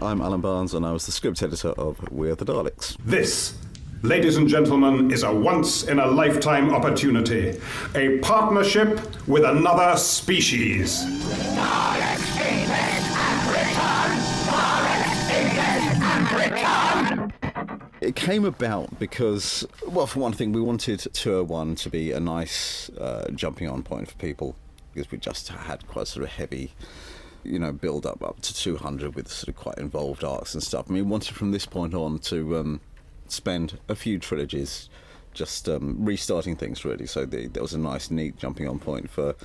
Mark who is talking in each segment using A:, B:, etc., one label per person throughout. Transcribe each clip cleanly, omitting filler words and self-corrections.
A: I'm Alan Barnes, and I was the script editor of We Are the Daleks.
B: This, ladies and gentlemen, is a once-in-a-lifetime opportunity. A partnership with another species.
C: Daleks invade and return! Daleks invade and return!
A: It came about because, well, for one thing, we wanted Tour 1 to be a nice jumping-on point for people, because we just had quite sort of heavy, build up to 200 with sort of quite involved arcs and stuff. I mean, we wanted from this point on to spend a few trilogies just restarting things, really. So there was a nice, neat jumping-on point for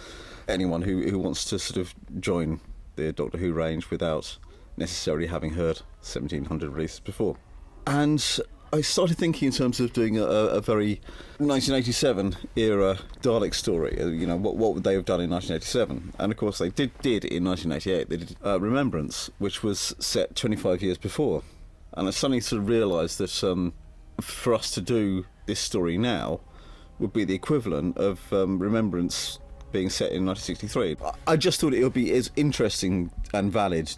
A: anyone who wants to sort of join the Doctor Who range without necessarily having heard 1700 releases before. And I started thinking in terms of doing a very 1987 era Dalek story. What would they have done in 1987? And of course they did in 1988. They did Remembrance, which was set 25 years before. And I suddenly sort of realised that for us to do this story now would be the equivalent of Remembrance being set in 1963. I just thought it would be as interesting and valid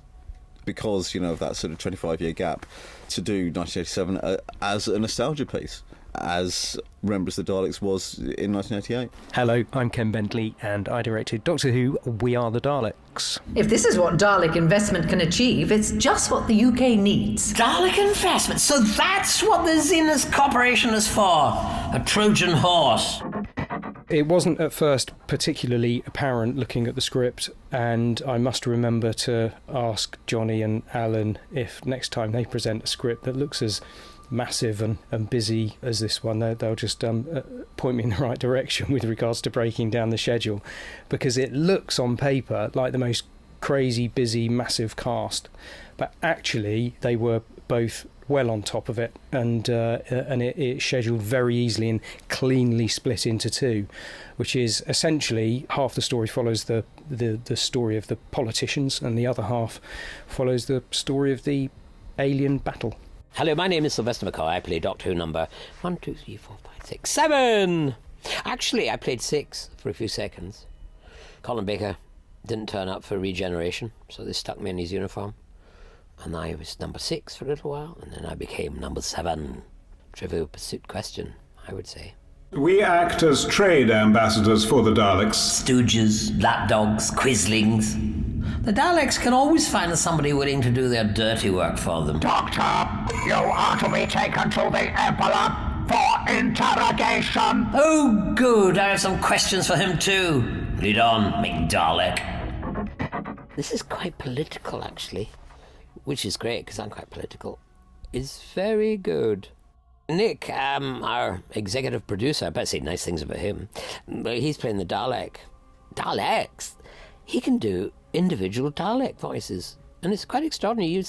A: because, of that sort of 25-year gap, to do 1987 as a nostalgia piece, as Remembrance of the Daleks was in 1988.
D: Hello, I'm Ken Bentley, and I directed Doctor Who, We Are the Daleks.
E: If this is what Dalek investment can achieve, it's just what the UK needs.
F: Dalek investment? So that's what the Zenith Corporation is for? A Trojan horse?
D: It wasn't at first particularly apparent looking at the script, and I must remember to ask Johnny and Alan if next time they present a script that looks as massive and busy as this one, they'll just point me in the right direction with regards to breaking down the schedule, because it looks on paper like the most crazy, busy, massive cast, but actually they were both well on top of it, and it scheduled very easily and cleanly split into two, which is essentially half the story follows the story of the politicians and the other half follows the story of the alien battle.
F: Hello, my name is Sylvester McCoy. I play Doctor Who number 1, 2, 3, 4, 5, 6, 7. Actually, I played 6 for a few seconds. Colin Baker didn't turn up for regeneration, so they stuck me in his uniform. And I was number 6 for a little while, and then I became number 7. Trivial pursuit question, I would say.
B: We act as trade ambassadors for the Daleks.
F: Stooges, lapdogs, quislings. The Daleks can always find somebody willing to do their dirty work for them.
C: Doctor, you are to be taken to the Emperor for interrogation.
F: Oh, good. I have some questions for him too. Lead on, McDalek. This is quite political, actually, which is great because I'm quite political. It's very good. Nick, our executive producer, I better say nice things about him, but he's playing the Dalek. Daleks? He can do individual Dalek voices, and it's quite extraordinary.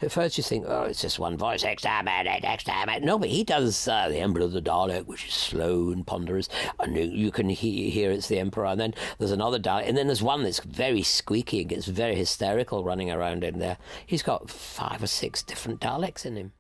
F: At first you think, oh, it's just one voice, exterminate. No, but he does the Emperor of the Dalek, which is slow and ponderous, and you can hear it's the Emperor, and then there's another Dalek, and then there's one that's very squeaky and gets very hysterical running around in there. He's got 5 or 6 different Daleks in him.